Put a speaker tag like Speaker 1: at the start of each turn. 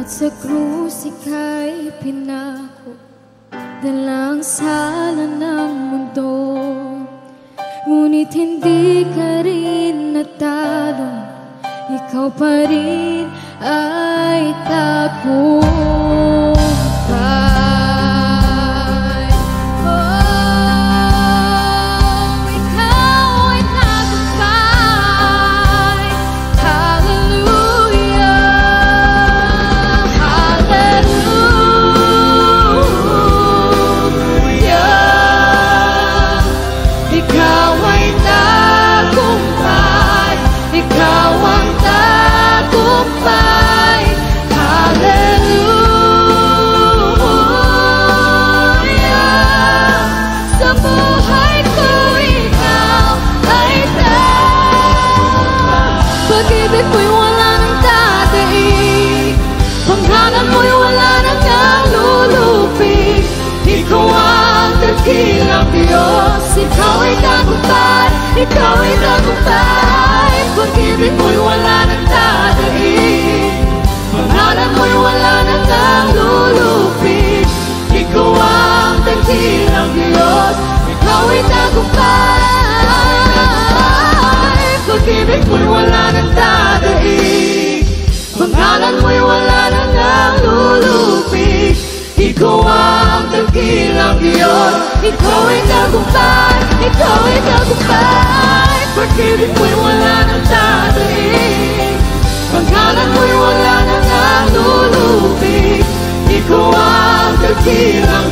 Speaker 1: At sa krus ika'y pinako, dalang sala ng mundo. Ngunit hindi ka rin natalo, ikaw pa rin ay tagumpay. Oh, ikaw dakilang Diyos. Ikaw ay tagumpay, ikaw ay tagumpay. Pag-ibig mo'y wala nang dadaig, pangalan mo'y wala nang nalulupig. Ikaw ang dakilang Diyos, ikaw ay tagumpay. Pag-ibig mo'y wala nang dadaig, pangalan mo'y wala nang nalulupig. Ikaw ang dakilang Diyos, ikaw ay tagumpay, ikaw ay tagumpay. Pag-ibig mo'y wala nang dadaig, pangalan mo'y wala nang nalulupig. Ikaw ang dakilang